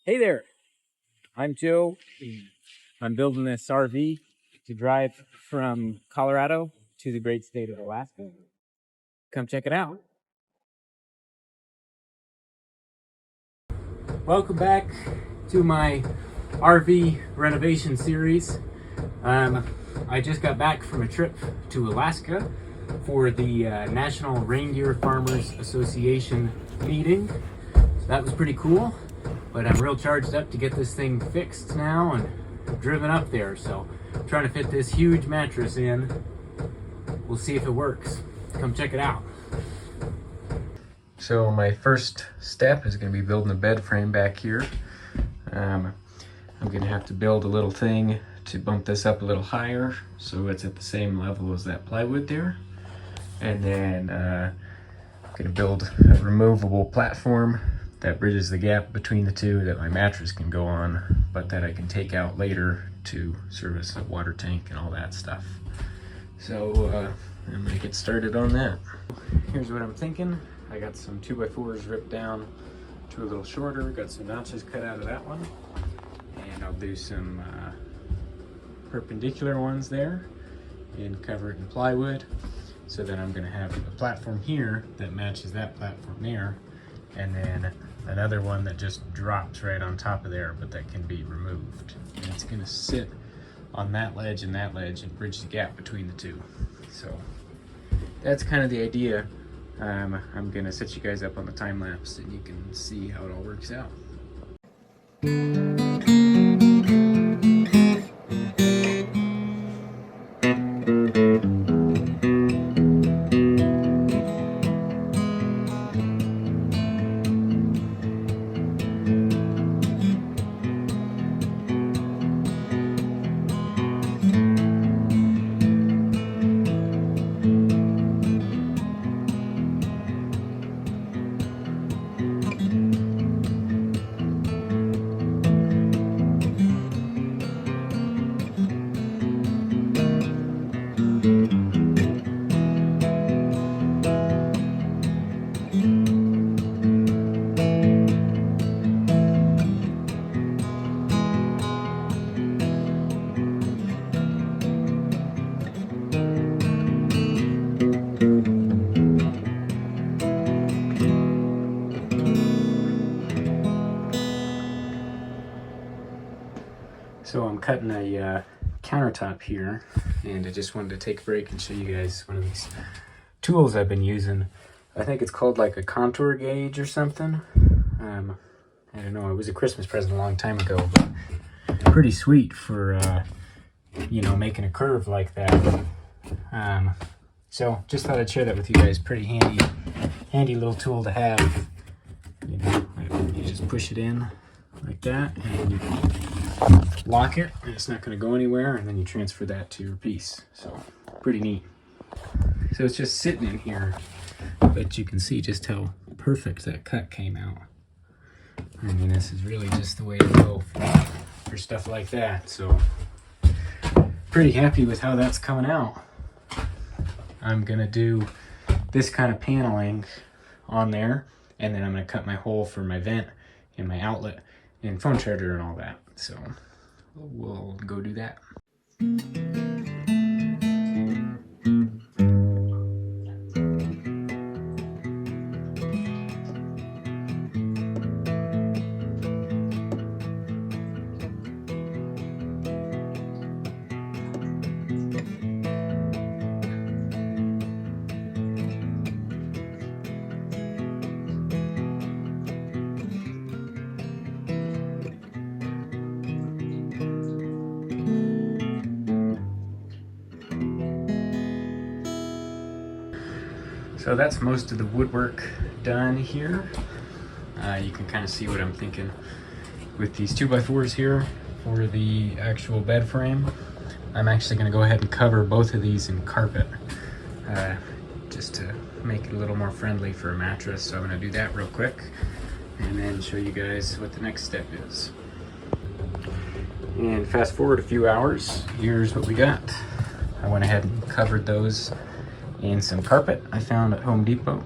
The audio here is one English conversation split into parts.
Hey there, I'm Joe. I'm building this RV to drive from Colorado to the great state of Alaska. Come check it out. Welcome back to my RV renovation series. I just got back from a trip to Alaska for the National Reindeer Farmers Association meeting. So that was pretty cool. But I'm real charged up to get this thing fixed now and driven up there. So I'm trying to fit this huge mattress in. We'll see if it works. Come check it out. So my first step is going to be building a bed frame back here. I'm going to have to build a little thing to bump this up a little higher so it's at the same level as that plywood there. And then I'm going to build a removable platform that bridges the gap between the two that my mattress can go on, but that I can take out later to service a water tank and all that stuff. So I'm gonna get started on that. Here's what I'm thinking. I got some 2x4s ripped down to a little shorter, got some notches cut out of that one, and I'll do some perpendicular ones there and cover it in plywood. So then I'm gonna have a platform here that matches that platform there, and then another one that just drops right on top of there, but that can be removed. And it's gonna sit on that ledge and bridge the gap between the two. So that's kind of the idea. I'm gonna set you guys up on the time lapse and you can see how it all works out. So I'm cutting a countertop here, and I just wanted to take a break and show you guys one of these tools I've been using. I think it's called like a contour gauge or something. I don't know, it was a Christmas present a long time ago, but pretty sweet for, you know, making a curve like that. So just thought I'd share that with you guys. Pretty handy little tool to have. You know, you just push it in like that, and you can lock it, and it's not going to go anywhere, and then you transfer that to your piece. So pretty neat. So it's just sitting in here, but you can see just how perfect that cut came out. I mean, this is really just the way to go for stuff like that. So pretty happy with how that's coming out. I'm going to do this kind of paneling on there, and then I'm going to cut my hole for my vent and my outlet and phone charger and all that. So we'll go do that. So that's most of the woodwork done here. You can kind of see what I'm thinking with these 2x4s here for the actual bed frame. I'm actually going to go ahead and cover both of these in carpet just to make it a little more friendly for a mattress. So I'm going to do that real quick and then show you guys what the next step is. And fast forward a few hours, here's what we got. I went ahead and covered those in some carpet I found at Home Depot,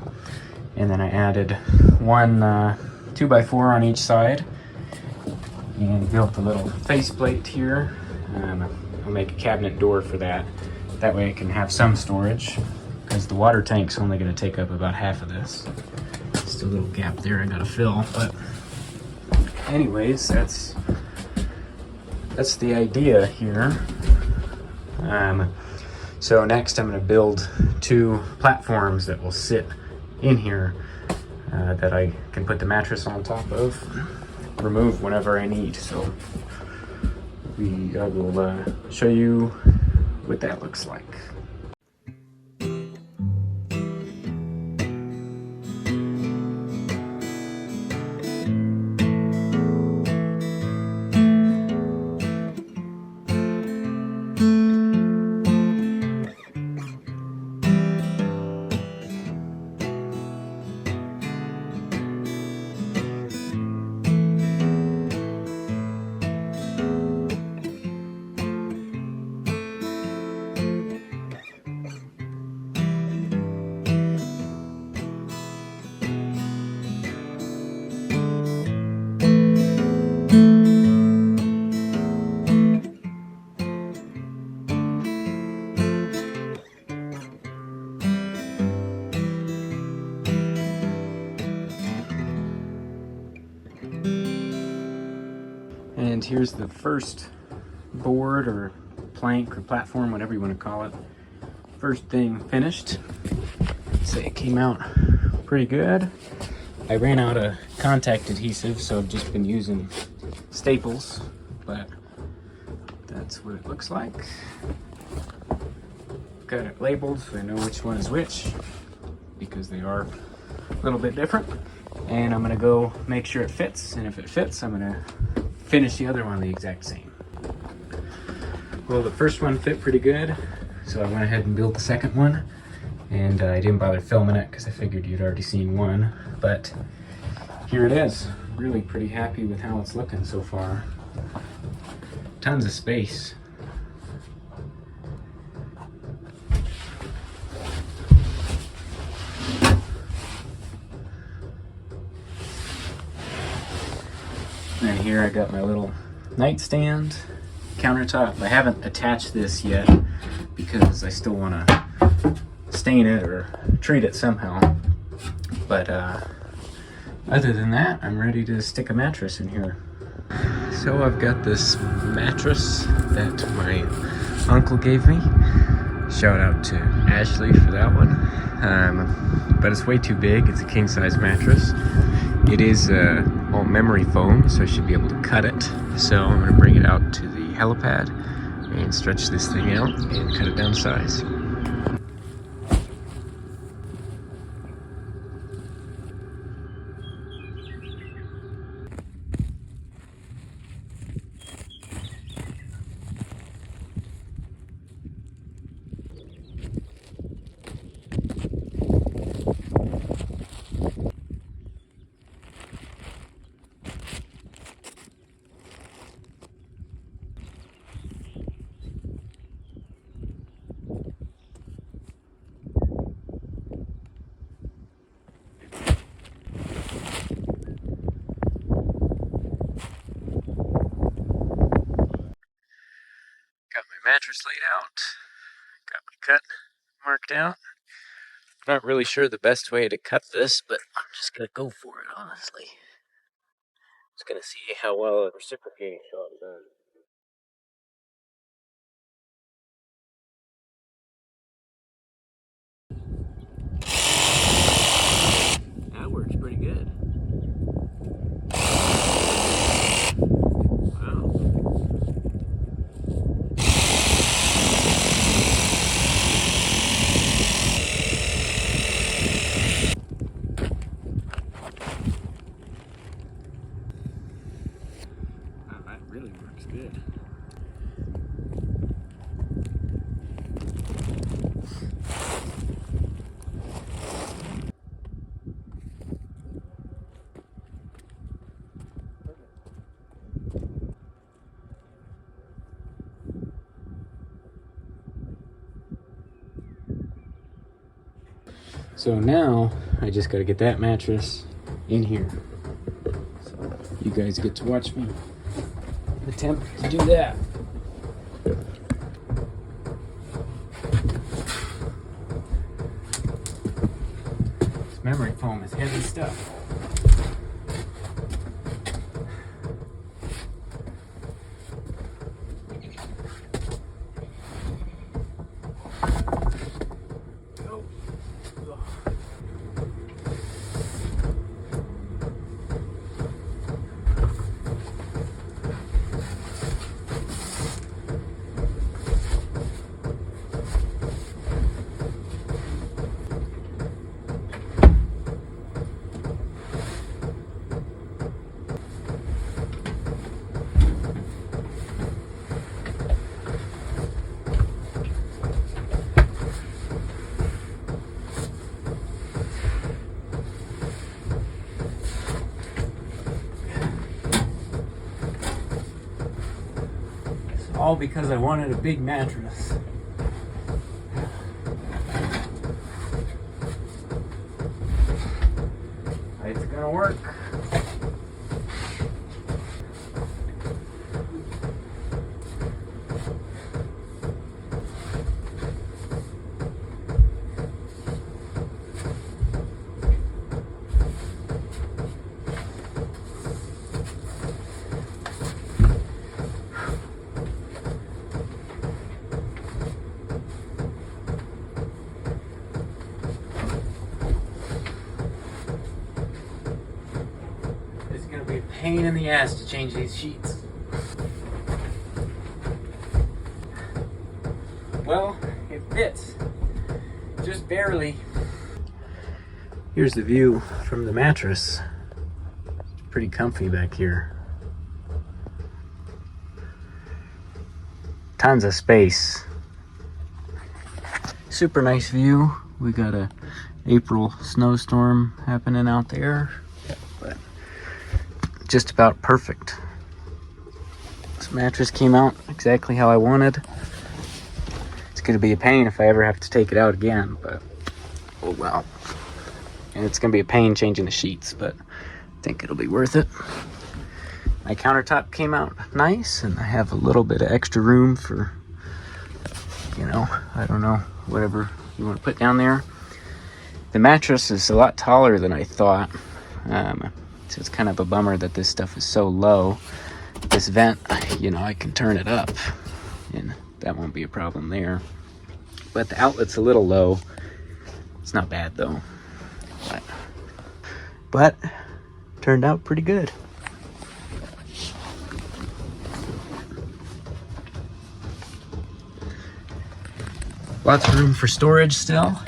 and then I added one 2x4 on each side and built a little faceplate here. I'll make a cabinet door for that. That way I can have some storage, because the water tank's only going to take up about half of this. Just a little gap there I gotta fill, but anyways, that's the idea here. So next I'm going to build 2 platforms that will sit in here that I can put the mattress on top of, remove whenever I need. So I will show you what that looks like. And here's the first board or plank or platform, whatever you want to call it. First thing finished. I'd say it came out pretty good. I ran out of contact adhesive, so I've just been using staples, but that's what it looks like. Got it labeled so I know which one is which, because they are a little bit different. And I'm gonna go make sure it fits, and if it fits, I'm gonna finish the other one the exact same. Well, the first one fit pretty good, so I went ahead and built the second one, and I didn't bother filming it because I figured you'd already seen one, but here it is. Really pretty happy with how it's looking so far. Tons of space. And here I got my little nightstand, countertop. I haven't attached this yet because I still want to stain it or treat it somehow. But other than that, I'm ready to stick a mattress in here. So I've got this mattress that my uncle gave me. Shout out to Ashley for that one. But it's way too big. It's a king size mattress. It is all memory foam, so I should be able to cut it. So I'm going to bring it out to the helipad and stretch this thing out and cut it down to size. Got my mattress laid out, got my cut marked out. Not really sure the best way to cut this, but I'm just gonna go for it, honestly. Just gonna see how well a reciprocating shot does. That works pretty good. Wow. Wow, that really works good. So now I just got to get that mattress in here. So you guys get to watch me attempt to do that. This memory foam is heavy stuff. All because I wanted a big mattress. It's gonna work. Pain in the ass to change these sheets. Well, it fits. Just barely. Here's the view from the mattress. It's pretty comfy back here. Tons of space. Super nice view. We got a April snowstorm happening out there. But just about perfect. This mattress came out exactly how I wanted. It's gonna be a pain if I ever have to take it out again, but oh well. And it's gonna be a pain changing the sheets, but I think it'll be worth it. My countertop came out nice, and I have a little bit of extra room for, you know, I don't know, whatever you want to put down there. The mattress is a lot taller than I thought. So it's kind of a bummer that this stuff is so low. This vent, you know, I can turn it up and that won't be a problem there. But the outlet's a little low. It's not bad though. But turned out pretty good. Lots of room for storage still.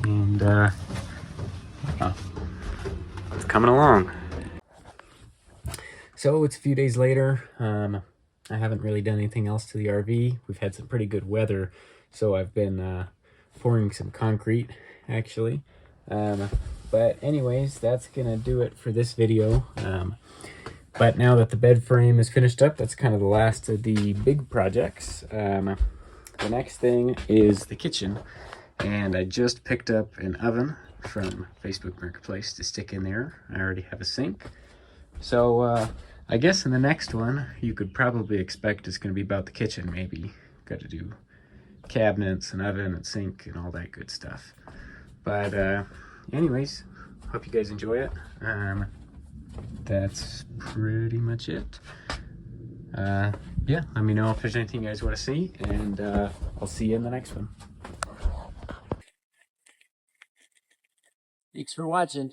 And it's coming along. So it's a few days later. I haven't really done anything else to the RV. We've had some pretty good weather, so I've been pouring some concrete actually. But anyways, that's gonna do it for this video. But now that the bed frame is finished up, that's kind of the last of the big projects. The next thing is the kitchen, and I just picked up an oven from Facebook Marketplace to stick in there. I already have a sink. So I guess in the next one, you could probably expect it's going to be about the kitchen maybe. Got to do cabinets and oven and sink and all that good stuff. But anyways, hope you guys enjoy it. That's pretty much it. Yeah, let me know if there's anything you guys want to see, and I'll see you in the next one. Thanks for watching.